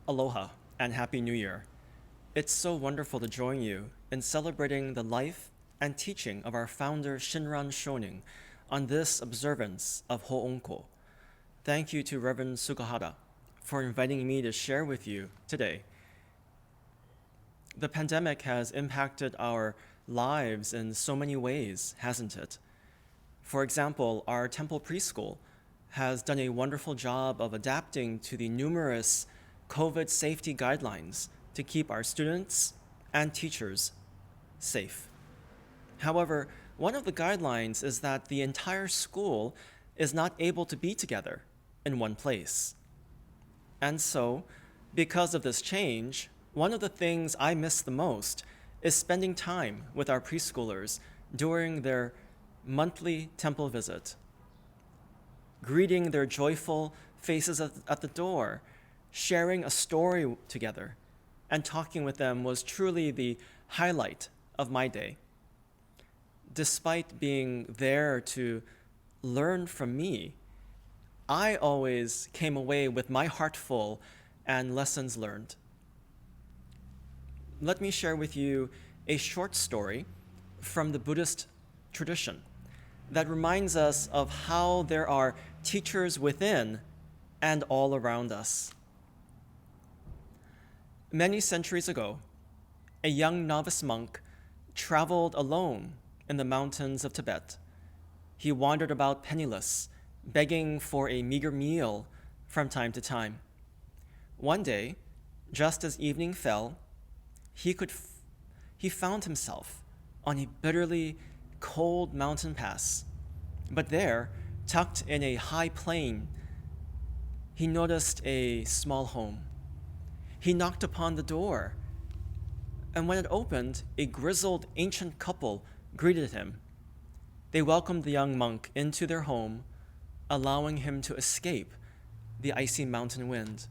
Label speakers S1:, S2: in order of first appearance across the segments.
S1: Aloha and Happy New Year. It's so wonderful to join you in celebrating the life and teaching of our founder Shinran Shonin on this observance of Hoonko. Thank you to Reverend Sukahara for inviting me to share with you today. The pandemic has impacted our lives in so many ways, hasn't it? For example, our temple preschool has done a wonderful job of adapting to the numerous COVID safety guidelines to keep our students and teachers safe. However, one of the guidelines is that the entire school is not able to be together in one place. And so, because of this change, one of the things I miss the most is spending time with our preschoolers during their monthly temple visit. Greeting their joyful faces at the door, sharing a story together, and talking with them was truly the highlight of my day. Despite being there to learn from me, I always came away with my heart full and lessons learned. Let me share with you a short story from the Buddhist tradition that reminds us of how there are teachers within and all around us. Many centuries ago, a young novice monk traveled alone in the mountains of Tibet. He wandered about penniless, begging for a meager meal from time to time. One day, just as evening fell, he found himself on a bitterly cold mountain pass. But there, tucked in a high plain, he noticed a small home. He knocked upon the door, and when it opened, a grizzled ancient couple greeted him. They welcomed the young monk into their home, allowing him to escape the icy mountain wind.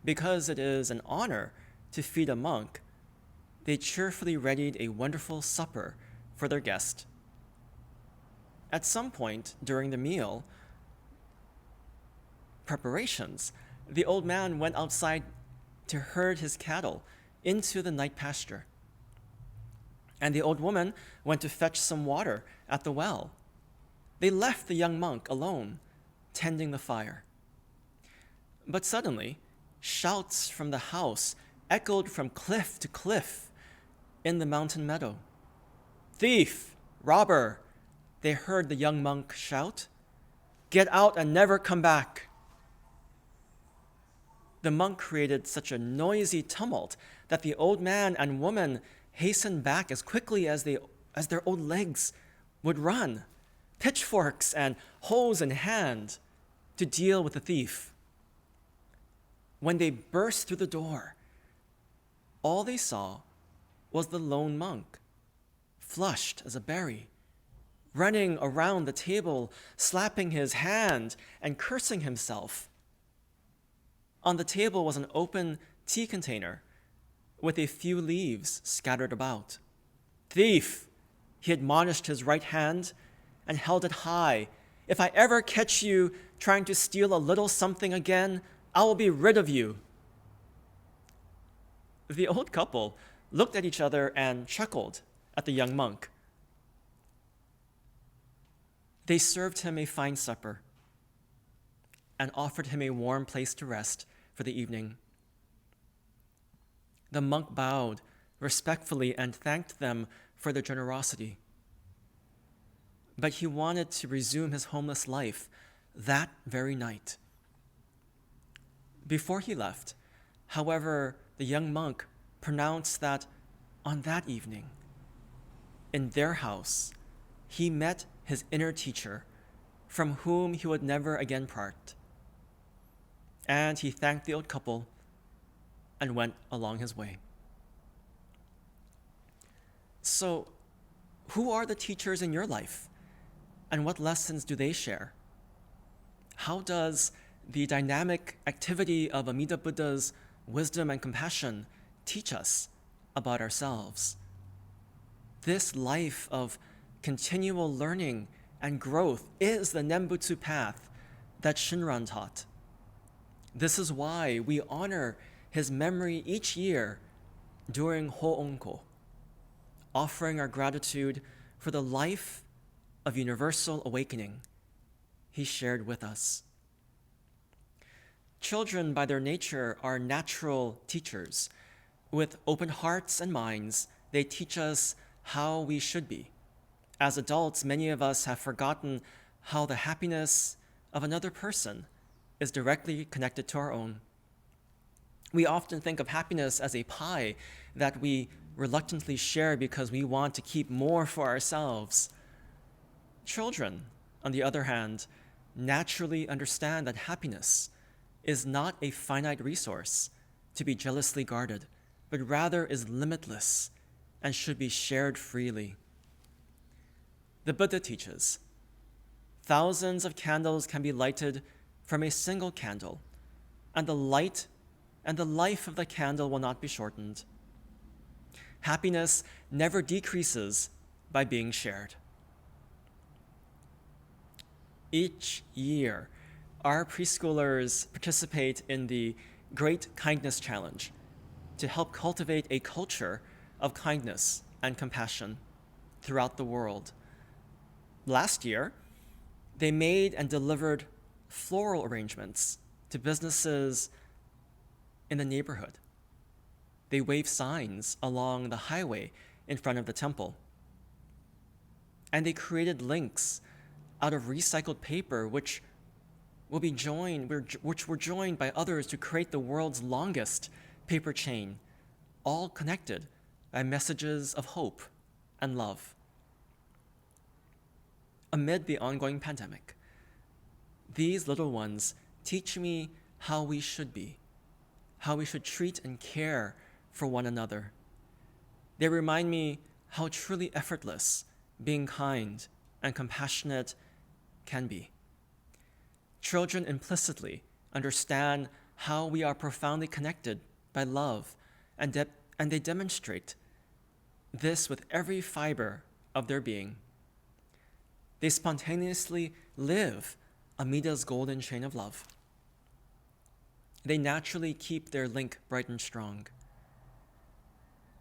S1: Because it is an honor to feed a monk, they cheerfully readied a wonderful supper for their guest. At some point during the meal preparations, the old man went outside to herd his cattle into the night pasture. And the old woman went to fetch some water at the well. They left the young monk alone, tending the fire. But suddenly, shouts from the house echoed from cliff to cliff in the mountain meadow. "Thief! Robber!" they heard the young monk shout. "Get out and never come back!" The monk created such a noisy tumult that the old man and woman hastened back as quickly as their old legs would run, pitchforks and hoes in hand, to deal with the thief. When they burst through the door, all they saw was the lone monk, flushed as a berry, running around the table, slapping his hand and cursing himself. On the table was an open tea container with a few leaves scattered about. "Thief!" he admonished his right hand and held it high. "If I ever catch you trying to steal a little something again, I will be rid of you." The old couple looked at each other and chuckled at the young monk. They served him a fine supper and offered him a warm place to rest for the evening. The monk bowed respectfully and thanked them for their generosity. But he wanted to resume his homeless life that very night. Before he left, however, the young monk pronounced that on that evening, in their house, he met his inner teacher, from whom he would never again part. And he thanked the old couple and went along his way. So, who are the teachers in your life, and what lessons do they share? How does the dynamic activity of Amida Buddha's wisdom and compassion teach us about ourselves? This life of continual learning and growth is the Nembutsu path that Shinran taught. This is why we honor his memory each year during Ho'onko, offering our gratitude for the life of universal awakening he shared with us. Children, by their nature, are natural teachers. With open hearts and minds, they teach us how we should be. As adults, many of us have forgotten how the happiness of another person is directly connected to our own. We often think of happiness as a pie that we reluctantly share because we want to keep more for ourselves. Children, on the other hand, naturally understand that happiness is not a finite resource to be jealously guarded, but rather is limitless and should be shared freely. The Buddha teaches, thousands of candles can be lighted from a single candle, and the light and the life of the candle will not be shortened. Happiness never decreases by being shared. Each year, our preschoolers participate in the Great Kindness Challenge to help cultivate a culture of kindness and compassion throughout the world. Last year, they made and delivered floral arrangements to businesses in the neighborhood. They waved signs along the highway in front of the temple. And they created links out of recycled paper, which were joined by others to create the world's longest paper chain, all connected by messages of hope and love. Amid the ongoing pandemic, these little ones teach me how we should be, how we should treat and care for one another. They remind me how truly effortless being kind and compassionate can be. Children implicitly understand how we are profoundly connected by love, and they demonstrate this with every fiber of their being. They spontaneously live Amida's golden chain of love. They naturally keep their link bright and strong.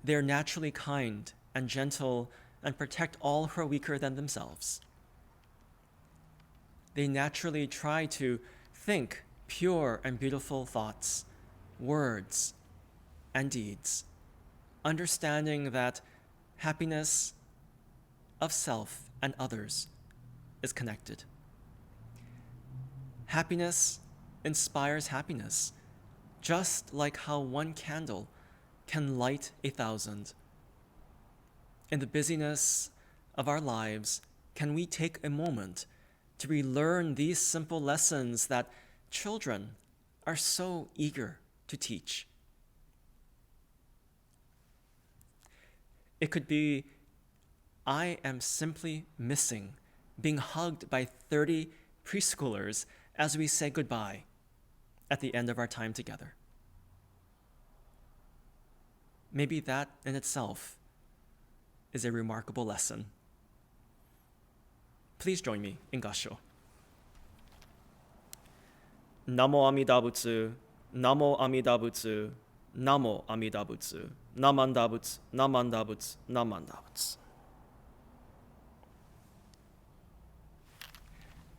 S1: They are naturally kind and gentle and protect all who are weaker than themselves. They naturally try to think pure and beautiful thoughts, words, and deeds, understanding that happiness of self and others is connected. Happiness inspires happiness, just like how one candle can light 1,000. In the busyness of our lives, can we take a moment to relearn these simple lessons that children are so eager to teach? It could be, I am simply missing being hugged by 30 preschoolers as we say goodbye at the end of our time together. Maybe that in itself is a remarkable lesson. Please join me in Gassho. Namo Amida Butsu, Namo Amida Butsu, Namo Amida Butsu, Namanda Butsu, Namanda Butsu, Namanda Butsu.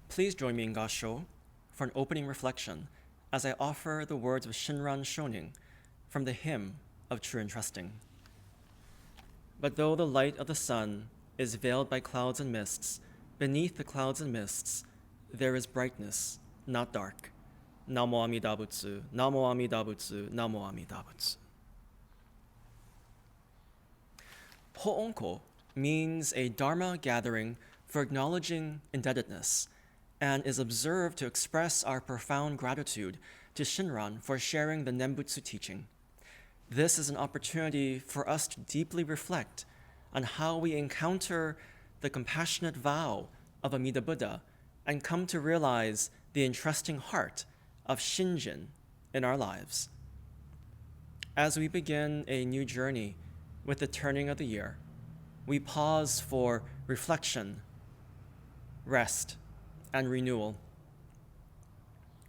S1: Please join me in Gassho for an opening reflection as I offer the words of Shinran Shonin from the hymn of True and Trusting. But though the light of the sun is veiled by clouds and mists, beneath the clouds and mists there is brightness, not dark. Namo Amida Butsu, Namo Amida Butsu, Namo Amida Butsu. Ho'onko means a Dharma gathering for acknowledging indebtedness, and is observed to express our profound gratitude to Shinran for sharing the Nembutsu teaching. This is an opportunity for us to deeply reflect on how we encounter the compassionate vow of Amida Buddha and come to realize the entrusting heart of Shinjin in our lives. As we begin a new journey with the turning of the year, we pause for reflection, rest, and renewal.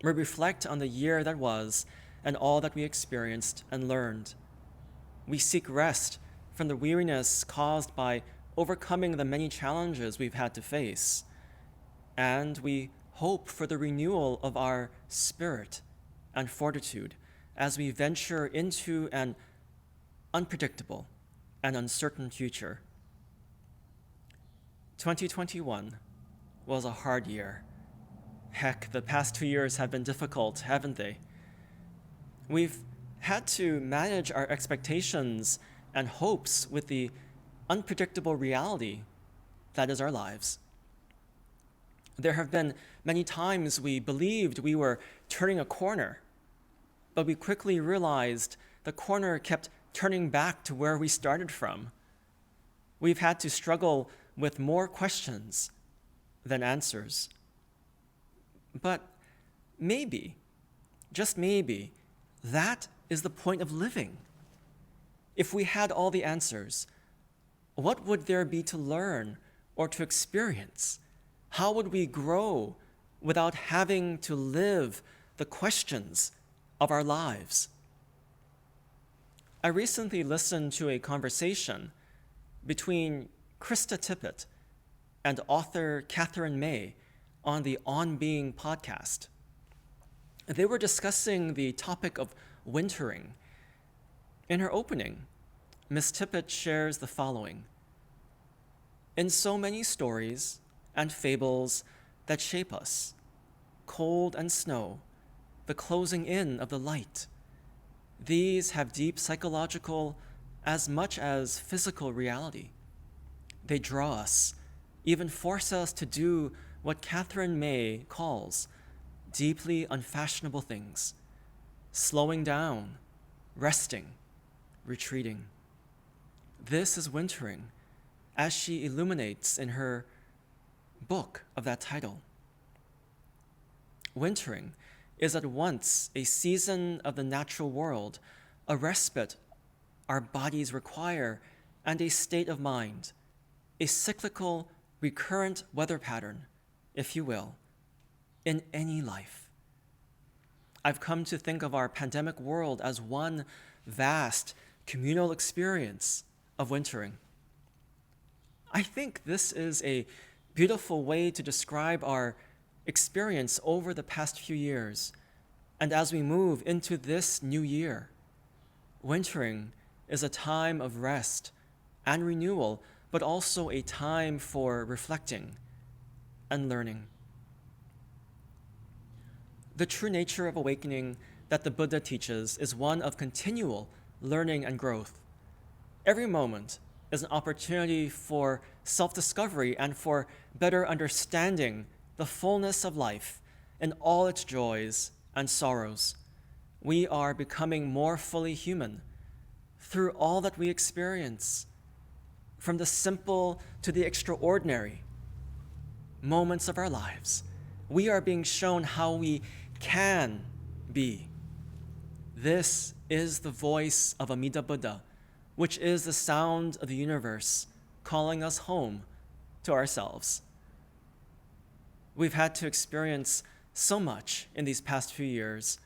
S1: We reflect on the year that was and all that we experienced and learned. We seek rest from the weariness caused by overcoming the many challenges we've had to face. And we hope for the renewal of our spirit and fortitude as we venture into an unpredictable and uncertain future. 2021 was a hard year. Heck, the past 2 years have been difficult, haven't they? We've had to manage our expectations and hopes with the unpredictable reality that is our lives. There have been many times we believed we were turning a corner, but we quickly realized the corner kept turning back to where we started from. We've had to struggle with more questions than answers. But maybe, just maybe, that is the point of living. If we had all the answers, what would there be to learn or to experience? How would we grow without having to live the questions of our lives? I recently listened to a conversation between Krista Tippett and author Catherine May on the On Being podcast. They were discussing the topic of wintering. In her opening, Ms. Tippett shares the following. In so many stories and fables that shape us, cold and snow, the closing in of the light, these have deep psychological as much as physical reality. They draw us, even force us to do what Catherine May calls deeply unfashionable things, slowing down, resting, retreating. This is wintering, as she illuminates in her book of that title. Wintering is at once a season of the natural world, a respite our bodies require, and a state of mind, a cyclical, recurrent weather pattern, if you will, in any life. I've come to think of our pandemic world as one vast communal experience of wintering. I think this is a beautiful way to describe our experience over the past few years, and as we move into this new year. Wintering is a time of rest and renewal, but also a time for reflecting and learning. The true nature of awakening that the Buddha teaches is one of continual learning and growth. Every moment is an opportunity for self-discovery and for better understanding the fullness of life in all its joys and sorrows. We are becoming more fully human through all that we experience, from the simple to the extraordinary moments of our lives. We are being shown how we can be. This is the voice of Amida Buddha, which is the sound of the universe calling us home to ourselves. We've had to experience so much in these past few years.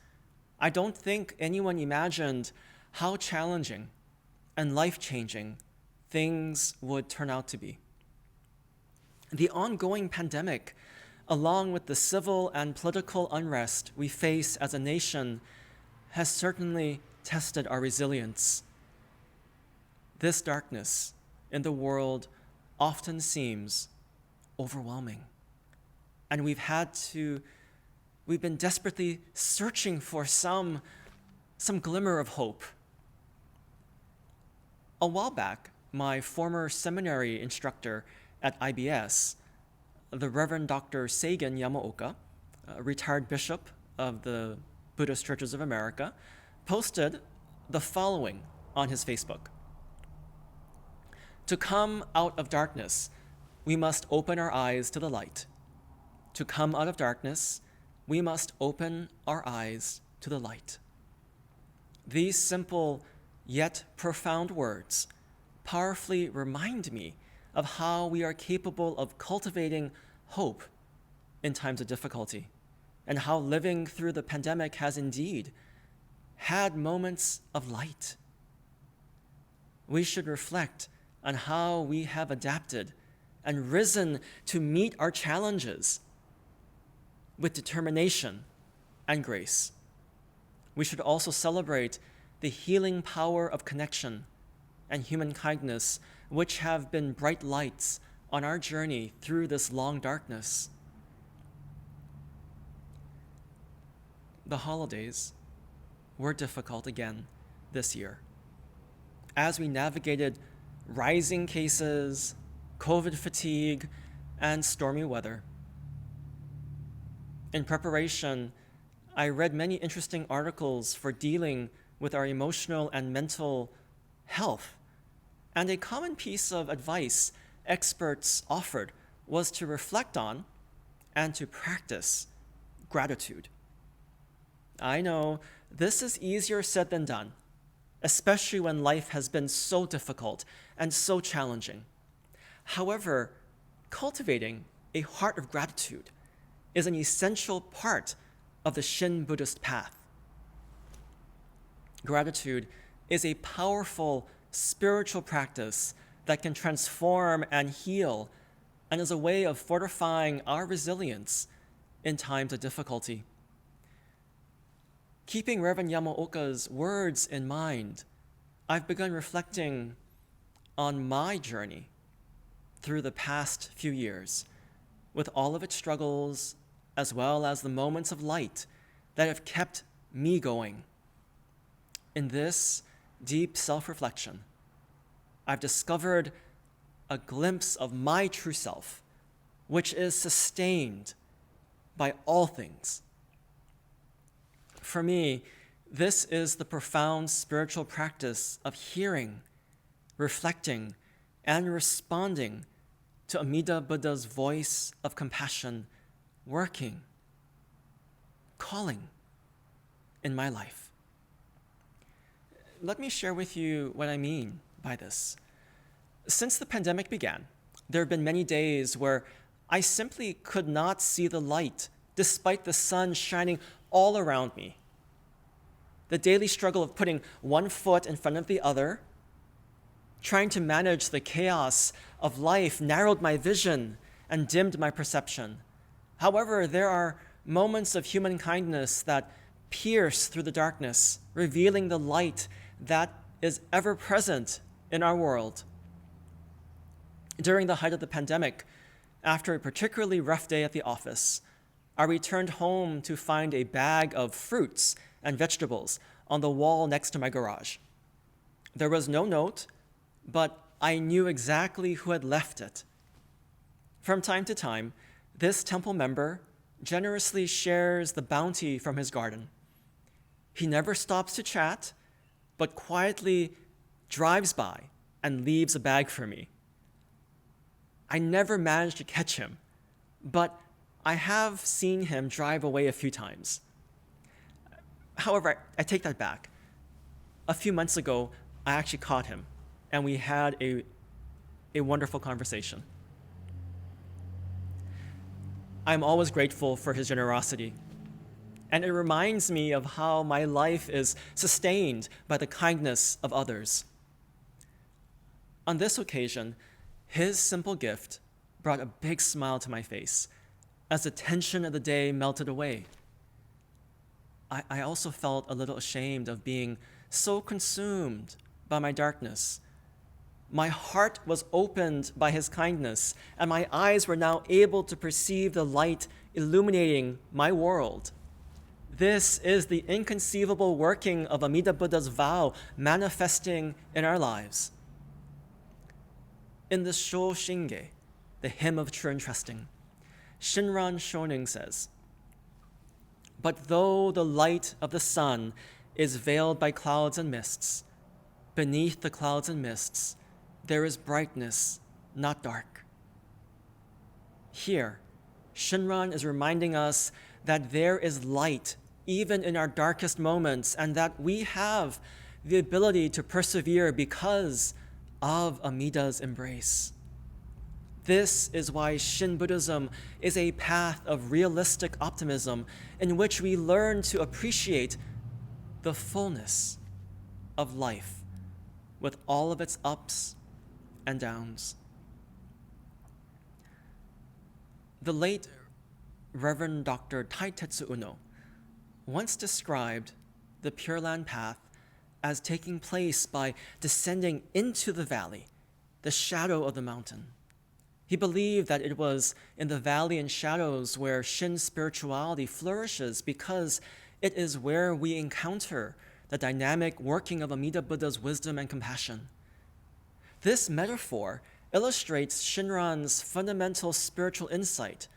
S1: I don't think anyone imagined how challenging and life-changing things would turn out to be. The ongoing pandemic, along with the civil and political unrest we face as a nation, has certainly tested our resilience. This darkness in the world often seems overwhelming, and we've been desperately searching for some glimmer of hope. A while back, my former seminary instructor at IBS, the Reverend Dr. Seigen Yamaoka, a retired bishop of the Buddhist Churches of America, posted the following on his Facebook. To come out of darkness, we must open our eyes to the light. To come out of darkness, we must open our eyes to the light. These simple yet profound words powerfully remind me of how we are capable of cultivating hope in times of difficulty and how living through the pandemic has indeed had moments of light. We should reflect on how we have adapted and risen to meet our challenges with determination and grace. We should also celebrate the healing power of connection and human kindness, which have been bright lights on our journey through this long darkness. The holidays were difficult again this year as we navigated rising cases, COVID fatigue, and stormy weather. In preparation, I read many interesting articles for dealing with our emotional and mental health, and a common piece of advice experts offered was to reflect on and to practice gratitude. I know this is easier said than done, especially when life has been so difficult and so challenging. However, cultivating a heart of gratitude is an essential part of the Shin Buddhist path. Gratitude is a powerful spiritual practice that can transform and heal, and is a way of fortifying our resilience in times of difficulty. Keeping Reverend Yamaoka's words in mind, I've begun reflecting on my journey through the past few years, with all of its struggles, as well as the moments of light that have kept me going. In this deep self-reflection, I've discovered a glimpse of my true self, which is sustained by all things. For me, this is the profound spiritual practice of hearing, reflecting, and responding to Amida Buddha's voice of compassion, working, calling in my life. Let me share with you what I mean by this. Since the pandemic began, there have been many days where I simply could not see the light despite the sun shining all around me. The daily struggle of putting one foot in front of the other, trying to manage the chaos of life, narrowed my vision and dimmed my perception. However, there are moments of human kindness that pierce through the darkness, revealing the light that is ever present in our world. During the height of the pandemic, after a particularly rough day at the office, I returned home to find a bag of fruits and vegetables on the wall next to my garage. There was no note, but I knew exactly who had left it. From time to time, this temple member generously shares the bounty from his garden. He never stops to chat, but quietly drives by and leaves a bag for me. I never managed to catch him, but I have seen him drive away a few times. However, I take that back. A few months ago, I actually caught him, and we had a wonderful conversation. I'm always grateful for his generosity, and it reminds me of how my life is sustained by the kindness of others. On this occasion, his simple gift brought a big smile to my face as the tension of the day melted away. I also felt a little ashamed of being so consumed by my darkness. My heart was opened by his kindness, and my eyes were now able to perceive the light illuminating my world. This is the inconceivable working of Amida Buddha's vow manifesting in our lives. In the Sho Shinge, the hymn of true entrusting, Shinran Shonin says, "But though the light of the sun is veiled by clouds and mists, beneath the clouds and mists, there is brightness, not dark." Here, Shinran is reminding us that there is light even in our darkest moments, and that we have the ability to persevere because of Amida's embrace. This is why Shin Buddhism is a path of realistic optimism in which we learn to appreciate the fullness of life with all of its ups and downs. The late Reverend Dr. Taitetsu Uno once described the Pure Land path as taking place by descending into the valley, the shadow of the mountain. He believed that it was in the valley and shadows where Shin spirituality flourishes because it is where we encounter the dynamic working of Amida Buddha's wisdom and compassion. This metaphor illustrates Shinran's fundamental spiritual insight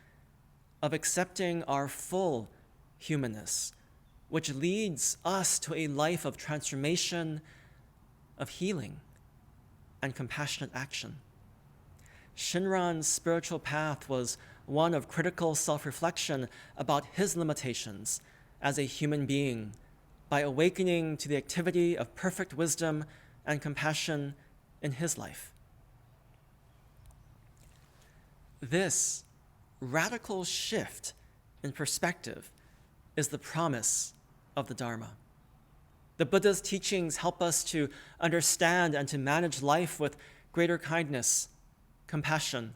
S1: of accepting our full humanness, which leads us to a life of transformation, of healing, and compassionate action. Shinran's spiritual path was one of critical self-reflection about his limitations as a human being by awakening to the activity of perfect wisdom and compassion in his life. This radical shift in perspective is the promise of the Dharma. The Buddha's teachings help us to understand and to manage life with greater kindness, compassion,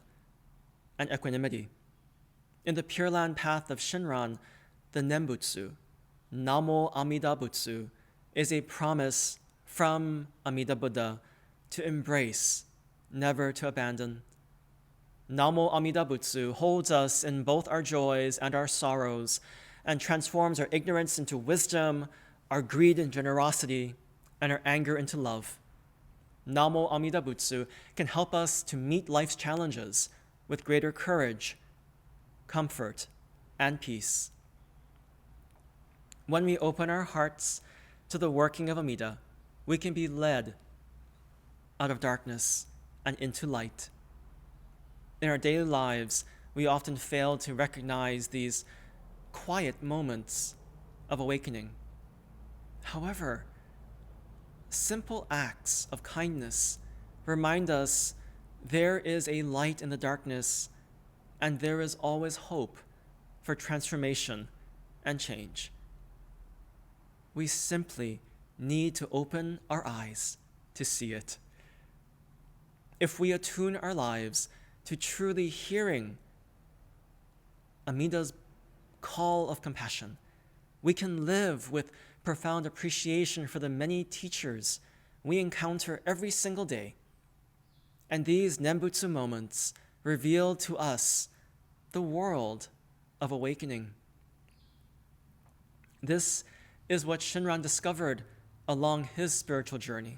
S1: and equanimity. In the Pure Land path of Shinran, the Nembutsu, Namo Amida Butsu, is a promise from Amida Buddha to embrace, never to abandon. Namo Amida Butsu holds us in both our joys and our sorrows and transforms our ignorance into wisdom, our greed into generosity, and our anger into love. Namo Amida Butsu can help us to meet life's challenges with greater courage, comfort, and peace. When we open our hearts to the working of Amida, we can be led out of darkness and into light. In our daily lives, we often fail to recognize these quiet moments of awakening. However, simple acts of kindness remind us there is a light in the darkness and there is always hope for transformation and change. We simply need to open our eyes to see it. If we attune our lives to truly hearing Amida's call of compassion, we can live with profound appreciation for the many teachers we encounter every single day. And these Nembutsu moments reveal to us the world of awakening. This is what Shinran discovered along his spiritual journey,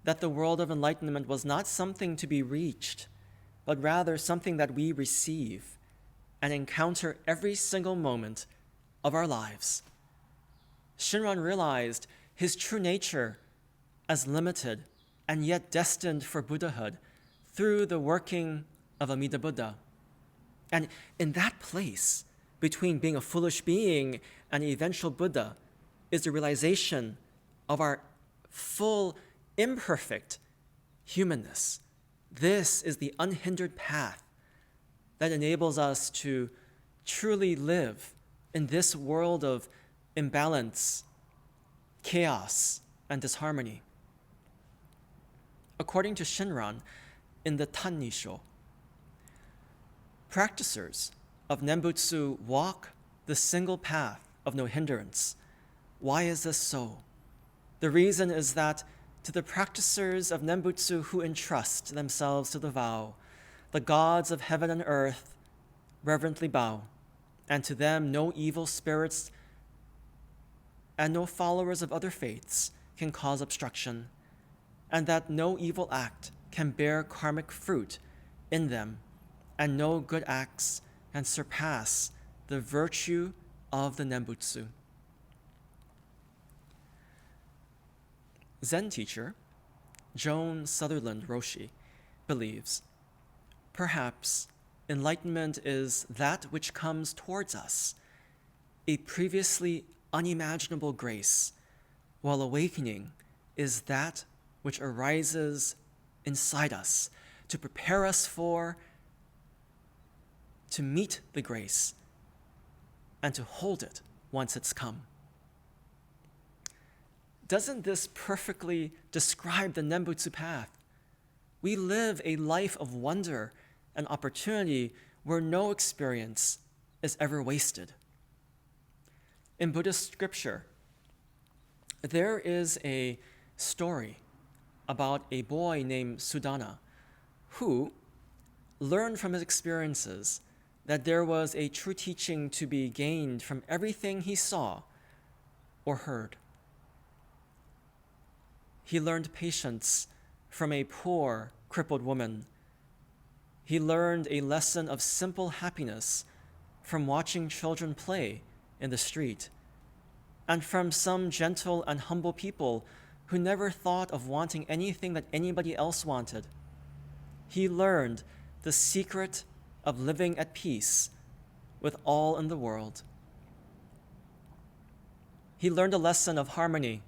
S1: that the world of enlightenment was not something to be reached, but rather something that we receive and encounter every single moment of our lives. Shinran realized his true nature as limited and yet destined for Buddhahood through the working of Amida Buddha. And in that place, between being a foolish being and an eventual Buddha, is the realization of our full, imperfect humanness. This is the unhindered path that enables us to truly live in this world of imbalance, chaos, and disharmony. According to Shinran, in the Tannisho, practicers of Nembutsu walk the single path of no hindrance. Why is this so? The reason is that to the practicers of Nembutsu who entrust themselves to the vow, the gods of heaven and earth reverently bow, and to them no evil spirits and no followers of other faiths can cause obstruction, and that no evil act can bear karmic fruit in them, and no good acts can surpass the virtue of the Nembutsu. Zen teacher Joan Sutherland Roshi believes, perhaps enlightenment is that which comes towards us, a previously unimaginable grace, while awakening is that which arises inside us to prepare us for to meet the grace and to hold it once it's come. Doesn't this perfectly describe the Nembutsu path? We live a life of wonder and opportunity where no experience is ever wasted. In Buddhist scripture, there is a story about a boy named Sudana who learned from his experiences that there was a true teaching to be gained from everything he saw or heard. He learned patience from a poor, crippled woman. He learned a lesson of simple happiness from watching children play in the street, and from some gentle and humble people who never thought of wanting anything that anybody else wanted. He learned the secret of living at peace with all in the world. He learned a lesson of harmony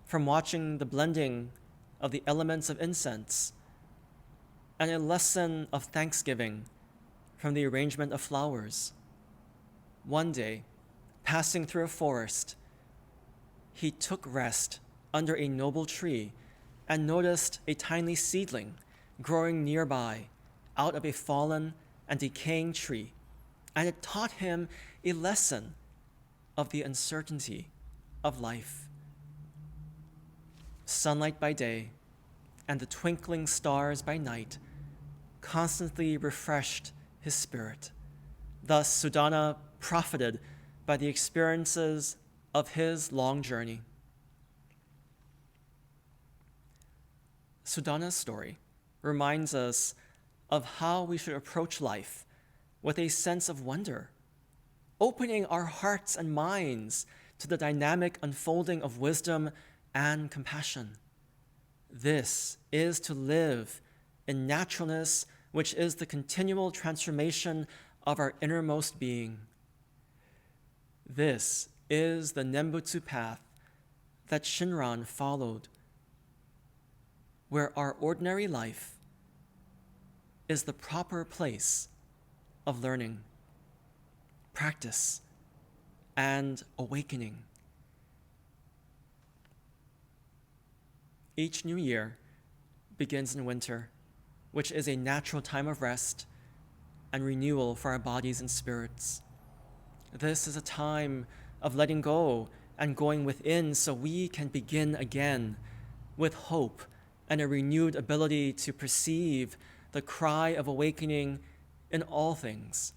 S1: from watching the blending of the elements of incense, and a lesson of thanksgiving from the arrangement of flowers. One day, passing through a forest, he took rest under a noble tree and noticed a tiny seedling growing nearby out of a fallen and decaying tree, and it taught him a lesson of the uncertainty of life. Sunlight by day and the twinkling stars by night constantly refreshed his spirit. Thus, Sudana profited by the experiences of his long journey. Sudana's story reminds us of how we should approach life with a sense of wonder, opening our hearts and minds to the dynamic unfolding of wisdom and compassion. This is to live in naturalness, which is the continual transformation of our innermost being. This is the Nembutsu path that Shinran followed, where our ordinary life is the proper place of learning, practice, and awakening. Each new year begins in winter, which is a natural time of rest and renewal for our bodies and spirits. This is a time of letting go and going within so we can begin again with hope and a renewed ability to perceive the cry of awakening in all things.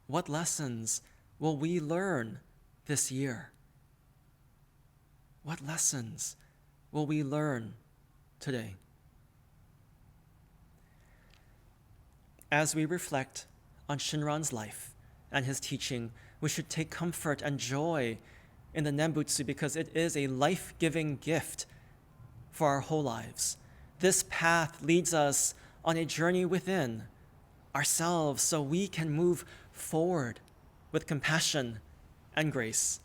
S1: What lessons will we learn this year? What lessons will we learn today? As we reflect on Shinran's life and his teaching, we should take comfort and joy in the Nembutsu because it is a life-giving gift for our whole lives. This path leads us on a journey within ourselves so we can move forward with compassion and grace.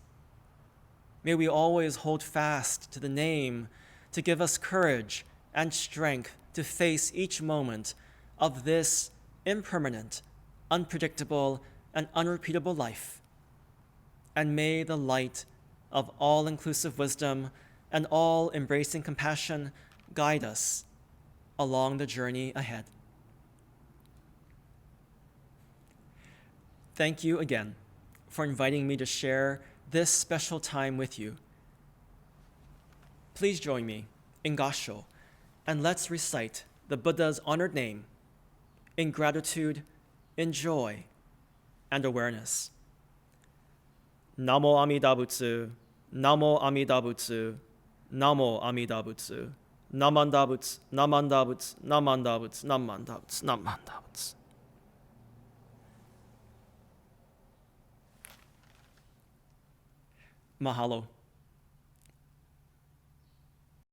S1: May we always hold fast to the name to give us courage and strength to face each moment of this impermanent, unpredictable, and unrepeatable life. And may the light of all-inclusive wisdom and all-embracing compassion guide us along the journey ahead. Thank you again for inviting me to share this special time with you. Please join me in Gassho, and let's recite the Buddha's honored name in gratitude, in joy, and awareness. Namo Amida Butsu, Namo Amida Butsu, Namo Amida Butsu, Namanda Butsu, Namanda Butsu, Namanda Butsu, Namanda Butsu, Namanda Butsu. Mahalo.